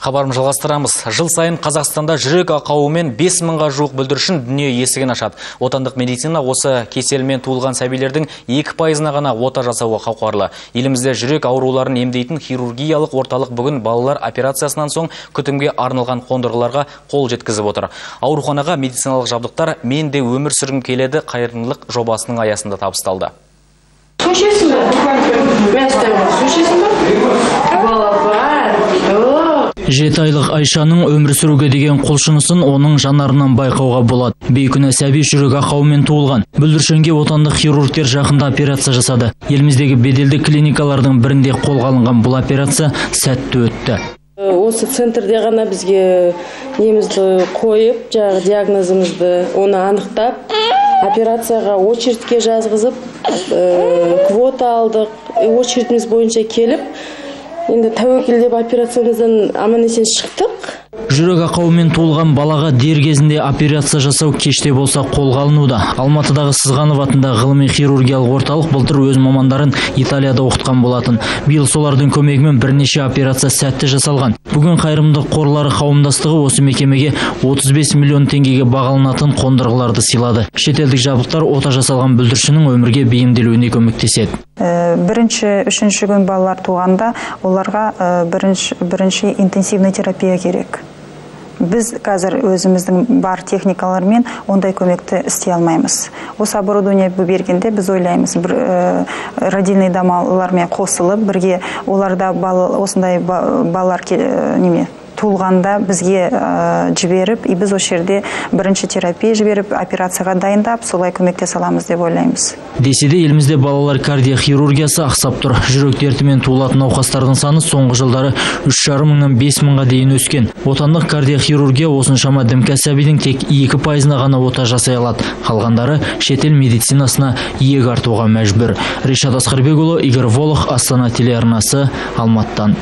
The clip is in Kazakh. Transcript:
Хабарымызды жалғастырамыз. Жыл сайын Қазақстанда жүрек ақауымен 5000-ға жуық бүлдіршін дүние есігін ашады. Отандық медицина осы кеселмен туылған сәбилердің 2%-ына ғана ота жасауға қауқарлы. Елімізде жүрек ауруларын емдейтін хирургиялық орталық бүгін балалар операциясынан соң күтімге арналған қондырғыларға қол жеткізіп отыр. Ауруханаға медициналық жабдықтар "Мен де өмір сүргім келеді" қайырымдылық жобасының аясында табысталды. Жеті айлық Айшаның өмір сүруге деген құлшынысын оның жанарынан байқауға болады. Бейкүнә сәби жүрек ақауымен туылған. Бүлдіршінге отандық хирургтер жақында операция жасады. Еліміздегі беделді клиникалардың бірінде қолға алынған бұл операция сәтті өтті. Осы центрде ғана бізге немізді қойып, жаңағы диагнозымызды оны анықтап, операцияға очередке жазғызып, квота алдық, очередіміз бойынша келіп, енді тәуекел деп операциямыздан аман-есен шықтық. Жүрек ақауымен туылған балаға дер кезінде операция жасау кеште болса қолға алынуда. Алматыдағы Сызғанов атындағы ғылыми хирургиялық орталық былтыр өз мамандарын Италияда оқытқан болатын. Биыл солардың көмегімен бірнеше операция сәтті жасалған. Бүгін қайырымдылық қорлары қауымдастығы осы мекемеге 35 миллион теңгеге бағаланатын қондырғыларды сыйлады. Шетелдік жабдықтар ота жасалған бүлдіршіннің өмірге бейімделуіне көмектеседі. Бірінші, үшінші күн балалар туғанда оларға бірінші интенсивный терапия керек. Біз қазір өзіміздің бар техникалармен ондай көмекті істей алмаймыз. Осы оборудование бергенде біз ойлаймыз, родильный дамалармен қосылып, бірге оларда осындай балалар туылғанда бізге жіберіп, біз осы жерде бірінші терапия жіберіп, операцияға дайындап, солай көмектесе аламыз деп ойлаймыз. Десе де елімізде балалар кардиохирургиясы ақсап тұр. Жүрек дертімен туылатын науқастардың саны соңғы жылдары 3,5 мыңнан 5 мыңға дейін өскен. Отандық кардиохирургия осыншама дімкәс сәбидің тек 2%-ына ғана ота жасай алады. Қалғандары шетел медицинасына иек артуға мәжбүр. Ришат Асқарбекұлы, Игорь Волох, Астана телеарнасы, Алматыдан.